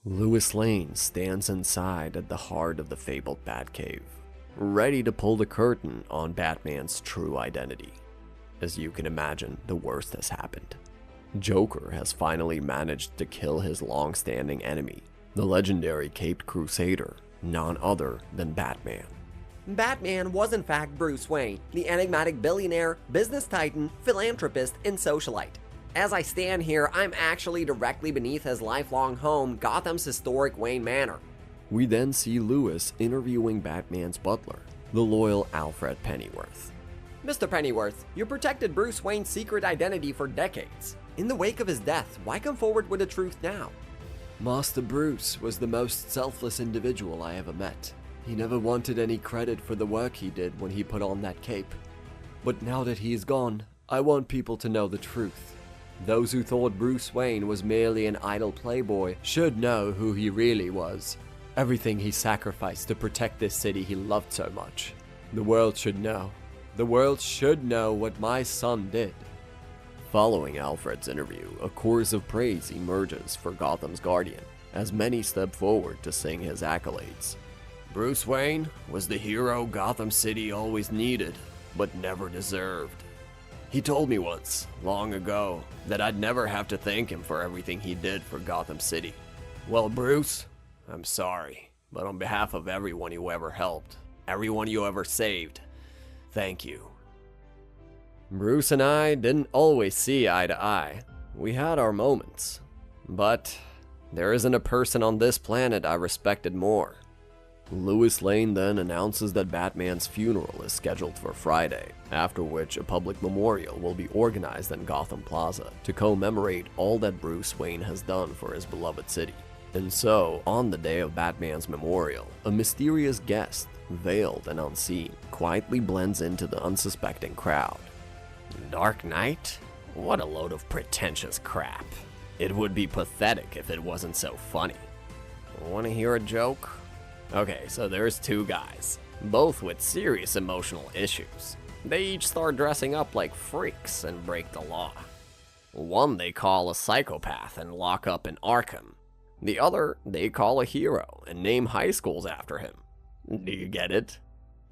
Lois Lane stands inside at the heart of the fabled Batcave, ready to pull the curtain on Batman's true identity. As you can imagine, the worst has happened. Joker has finally managed to kill his long-standing enemy, the legendary Caped Crusader, none other than Batman. Batman was in fact Bruce Wayne, the enigmatic billionaire, business titan, philanthropist, and socialite. As I stand here, I'm actually directly beneath his lifelong home, Gotham's historic Wayne Manor. We then see Lewis interviewing Batman's butler, the loyal Alfred Pennyworth. Mr. Pennyworth, you protected Bruce Wayne's secret identity for decades. In the wake of his death, why come forward with the truth now? Master Bruce was the most selfless individual I ever met. He never wanted any credit for the work he did when he put on that cape. But now that he is gone, I want people to know the truth. Those who thought Bruce Wayne was merely an idle playboy should know who he really was. Everything he sacrificed to protect this city he loved so much. The world should know. The world should know what my son did. Following Alfred's interview, a chorus of praise emerges for Gotham's Guardian, as many step forward to sing his accolades. Bruce Wayne was the hero Gotham City always needed, but never deserved. He told me once, long ago, that I'd never have to thank him for everything he did for Gotham City. Well, Bruce, I'm sorry, but on behalf of everyone you ever helped, everyone you ever saved, thank you. Bruce and I didn't always see eye to eye. We had our moments. But there isn't a person on this planet I respected more. Lois Lane then announces that Batman's funeral is scheduled for Friday, after which a public memorial will be organized in Gotham Plaza to commemorate all that Bruce Wayne has done for his beloved city. And so, on the day of Batman's memorial, a mysterious guest, veiled and unseen, quietly blends into the unsuspecting crowd. Dark Knight? What a load of pretentious crap. It would be pathetic if it wasn't so funny. Wanna hear a joke? Okay, so there's two guys, both with serious emotional issues. They each start dressing up like freaks and break the law. One they call a psychopath and lock up in Arkham. The other they call a hero and name high schools after him. Do you get it?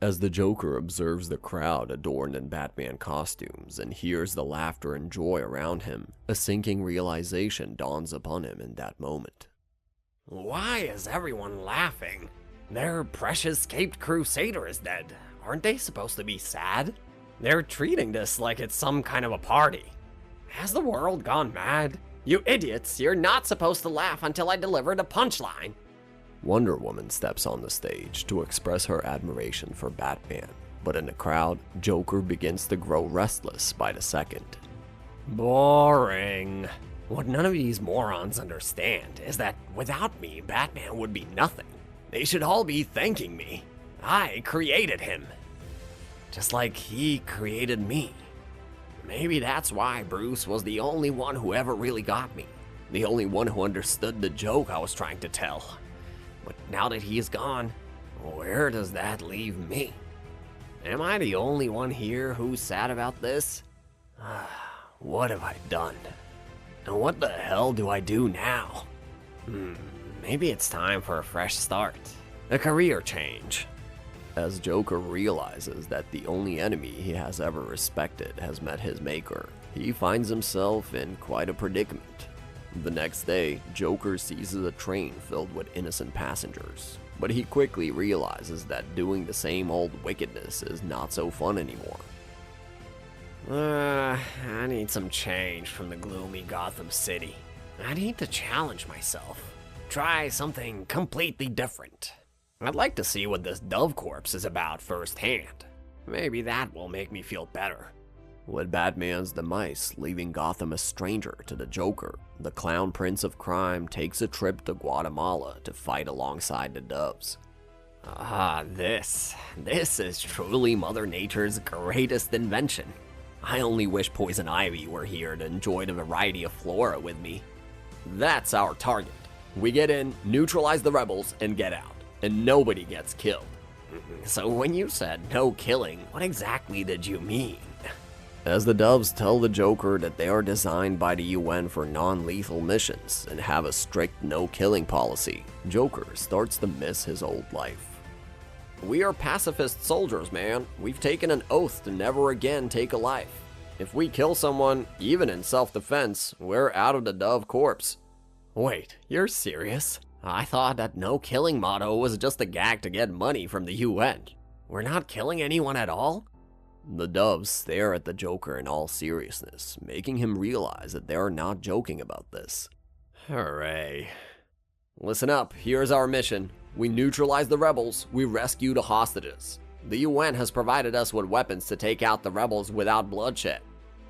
As the Joker observes the crowd adorned in Batman costumes and hears the laughter and joy around him, a sinking realization dawns upon him in that moment. Why is everyone laughing? Their precious Caped Crusader is dead. Aren't they supposed to be sad? They're treating this like it's some kind of a party. Has the world gone mad? You idiots, you're not supposed to laugh until I deliver the punchline. Wonder Woman steps on the stage to express her admiration for Batman, but in the crowd, Joker begins to grow restless by the second. Boring. What none of these morons understand is that without me, Batman would be nothing. They should all be thanking me. I created him. Just like he created me. Maybe that's why Bruce was the only one who ever really got me. The only one who understood the joke I was trying to tell. But now that he is gone, where does that leave me? Am I the only one here who's sad about this? What have I done? And what the hell do I do now? Maybe it's time for a fresh start. A career change. As Joker realizes that the only enemy he has ever respected has met his maker, he finds himself in quite a predicament. The next day, Joker seizes a train filled with innocent passengers, but he quickly realizes that doing the same old wickedness is not so fun anymore. I need some change from the gloomy Gotham City. I need to challenge myself. Try something completely different. I'd like to see what this Dove Corpse is about firsthand. Maybe that will make me feel better. With Batman's demise leaving Gotham a stranger to the Joker, the Clown Prince of Crime takes a trip to Guatemala to fight alongside the Doves. This is truly Mother Nature's greatest invention. I only wish Poison Ivy were here to enjoy the variety of flora with me. That's our target. We get in, neutralize the rebels, and get out. And nobody gets killed. So when you said no killing, what exactly did you mean? As the doves tell the Joker that they are designed by the UN for non-lethal missions and have a strict no-killing policy, Joker starts to miss his old life. We are pacifist soldiers, man. We've taken an oath to never again take a life. If we kill someone, even in self-defense, we're out of the Dove Corps. Wait, you're serious? I thought that no-killing motto was just a gag to get money from the UN. We're not killing anyone at all? The doves stare at the Joker in all seriousness, making him realize that they are not joking about this. Hooray. Listen up, here's our mission. We neutralize the rebels, we rescue the hostages. The UN has provided us with weapons to take out the rebels without bloodshed.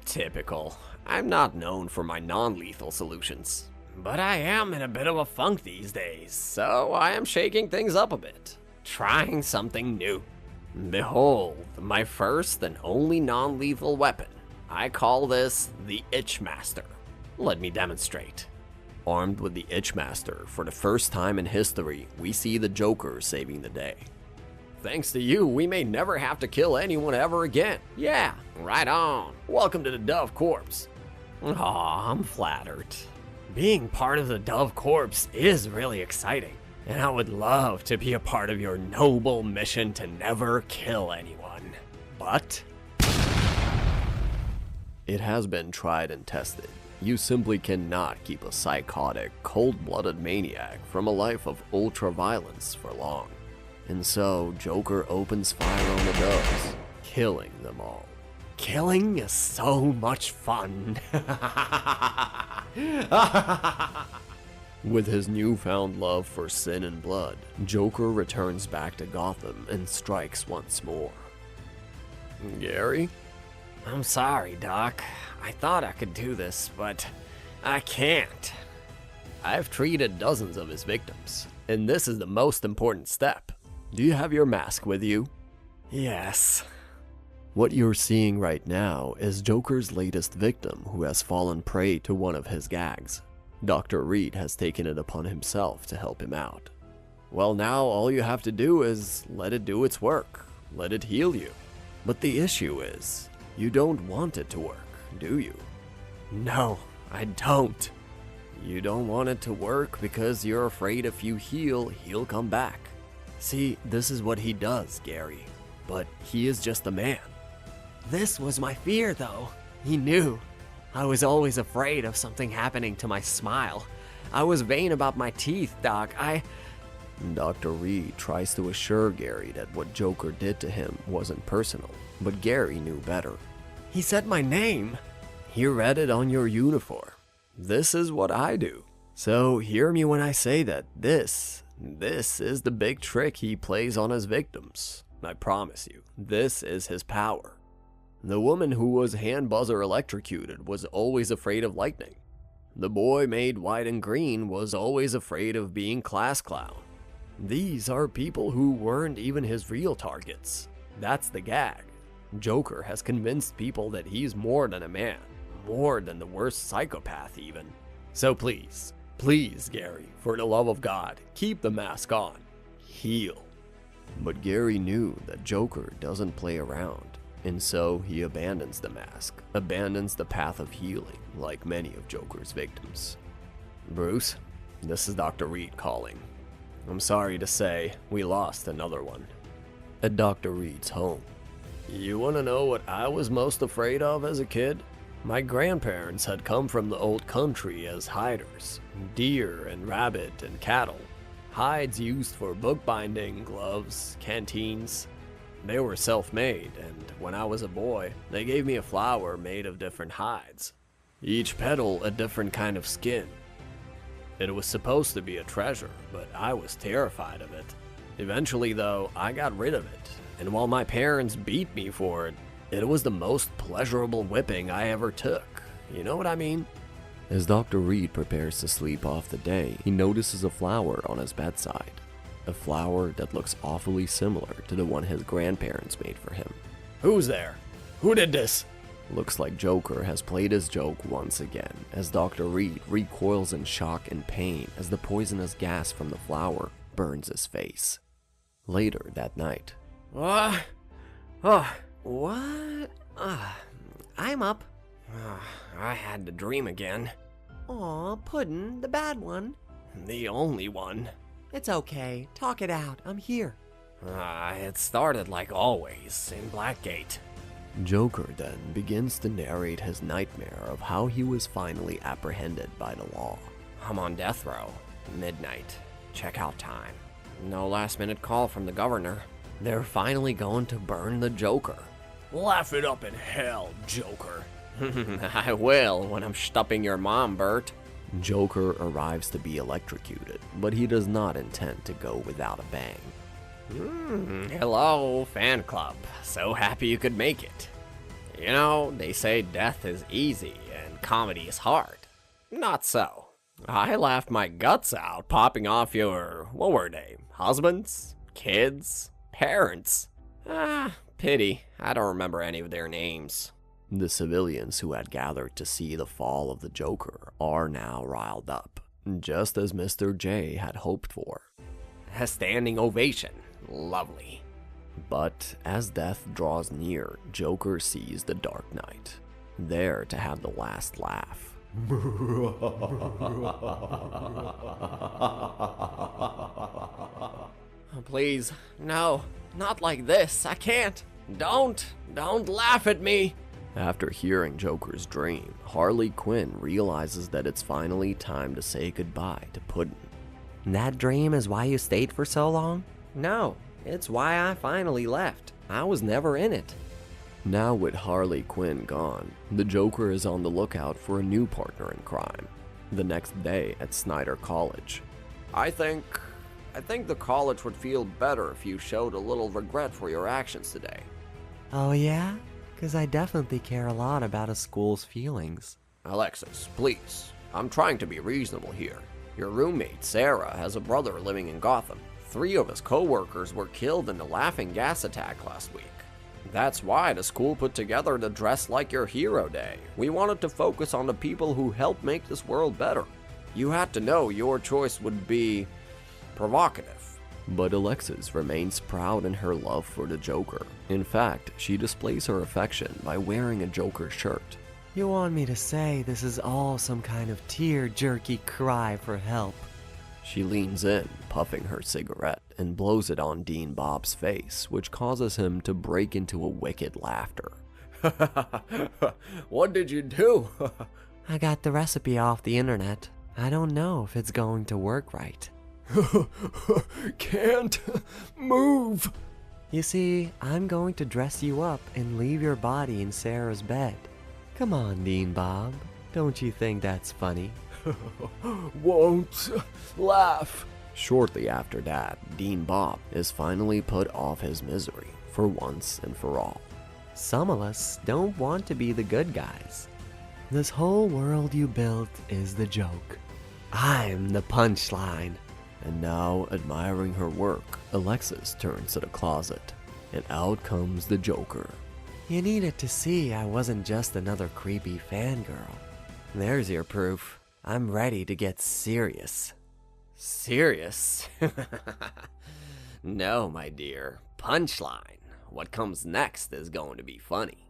Typical. I'm not known for my non-lethal solutions. But I am in a bit of a funk these days, so I am shaking things up a bit. Trying something new. Behold, my first and only non-lethal weapon. I call this the Itchmaster. Let me demonstrate. Armed with the Itchmaster, for the first time in history, we see the Joker saving the day. Thanks to you, we may never have to kill anyone ever again. Yeah, right on. Welcome to the Dove Corps. Aw, I'm flattered. Being part of the Dove Corps is really exciting. And I would love to be a part of your noble mission to never kill anyone. But it has been tried and tested. You simply cannot keep a psychotic, cold-blooded maniac from a life of ultra-violence for long. And so, Joker opens fire on the doves, killing them all. Killing is so much fun. With his newfound love for sin and blood, Joker returns back to Gotham and strikes once more. Gary? I'm sorry, Doc. I thought I could do this, but I can't. I've treated dozens of his victims, and this is the most important step. Do you have your mask with you? Yes. What you're seeing right now is Joker's latest victim who has fallen prey to one of his gags. Dr. Reed has taken it upon himself to help him out. Well, now all you have to do is let it do its work. Let it heal you. But the issue is, you don't want it to work, do you? No, I don't. You don't want it to work because you're afraid if you heal, he'll come back. See, this is what he does, Gary. But he is just a man. This was my fear, though. He knew. I was always afraid of something happening to my smile. I was vain about my teeth, Doc. Dr. Reed tries to assure Gary that what Joker did to him wasn't personal, but Gary knew better. He said my name. He read it on your uniform. This is what I do. So hear me when I say that this is the big trick he plays on his victims. I promise you, this is his power. The woman who was hand buzzer electrocuted was always afraid of lightning. The boy made white and green was always afraid of being class clown. These are people who weren't even his real targets. That's the gag. Joker has convinced people that he's more than a man, more than the worst psychopath even. So please, Gary, for the love of God, keep the mask on. Heal. But Gary knew that Joker doesn't play around. And so he abandons the mask, abandons the path of healing, like many of Joker's victims. Bruce, this is Dr. Reed calling. I'm sorry to say, we lost another one. At Dr. Reed's home. You want to know what I was most afraid of as a kid? My grandparents had come from the old country as hiders, deer and rabbit and cattle. Hides used for bookbinding, gloves, canteens. They were self-made, and when I was a boy, they gave me a flower made of different hides. Each petal a different kind of skin. It was supposed to be a treasure, but I was terrified of it. Eventually, though, I got rid of it, and while my parents beat me for it, it was the most pleasurable whipping I ever took. You know what I mean? As Dr. Reed prepares to sleep off the day, he notices a flower on his bedside. A flower that looks awfully similar to the one his grandparents made for him. Who's there? Who did this? Looks like Joker has played his joke once again, as Dr. Reed recoils in shock and pain as the poisonous gas from the flower burns his face. Later that night. What? I'm up. I had to dream again. Aw, Puddin', the bad one. The only one. It's okay. Talk it out. I'm here. It started like always in Blackgate. Joker then begins to narrate his nightmare of how he was finally apprehended by the law. I'm on death row. Midnight. Checkout time. No last minute call from the governor. They're finally going to burn the Joker. Laugh it up in hell, Joker. I will when I'm stuffing your mom, Bert. Joker arrives to be electrocuted, but he does not intend to go without a bang. Hello, fan club. So happy you could make it. You know, they say death is easy and comedy is hard. Not so. I laughed my guts out popping off your, what were they, husbands? Kids? Parents? Pity. I don't remember any of their names. The civilians who had gathered to see the fall of the Joker are now riled up, just as Mr. J had hoped for. A standing ovation. Lovely. But as death draws near, Joker sees the Dark Knight, there to have the last laugh. Please, no, not like this. I can't. Don't laugh at me. After hearing Joker's dream, Harley Quinn realizes that it's finally time to say goodbye to Puddin'. That dream is why you stayed for so long? No, it's why I finally left. I was never in it. Now with Harley Quinn gone, the Joker is on the lookout for a new partner in crime. The next day at Snyder College. I think the college would feel better if you showed a little regret for your actions today. Oh yeah? 'Cause I definitely care a lot about a school's feelings. Alexis, please. I'm trying to be reasonable here. Your roommate, Sarah, has a brother living in Gotham. 3 of his co-workers were killed in a laughing gas attack last week. That's why the school put together the Dress Like Your Hero Day. We wanted to focus on the people who helped make this world better. You had to know your choice would be provocative. But Alexis remains proud in her love for the Joker. In fact, she displays her affection by wearing a Joker shirt. You want me to say this is all some kind of tear-jerky cry for help? She leans in, puffing her cigarette, and blows it on Dean Bob's face, which causes him to break into a wicked laughter. What did you do? I got the recipe off the internet. I don't know if it's going to work right. Can't move. You see, I'm going to dress you up and leave your body in Sarah's bed. Come on, Dean Bob. Don't you think that's funny? Won't laugh. Shortly after that, Dean Bob is finally put off his misery for once and for all. Some of us don't want to be the good guys. This whole world you built is the joke. I'm the punchline. And now, admiring her work, Alexis turns to the closet, and out comes the Joker. You needed to see I wasn't just another creepy fangirl. There's your proof. I'm ready to get serious. Serious? No, my dear. Punchline. What comes next is going to be funny.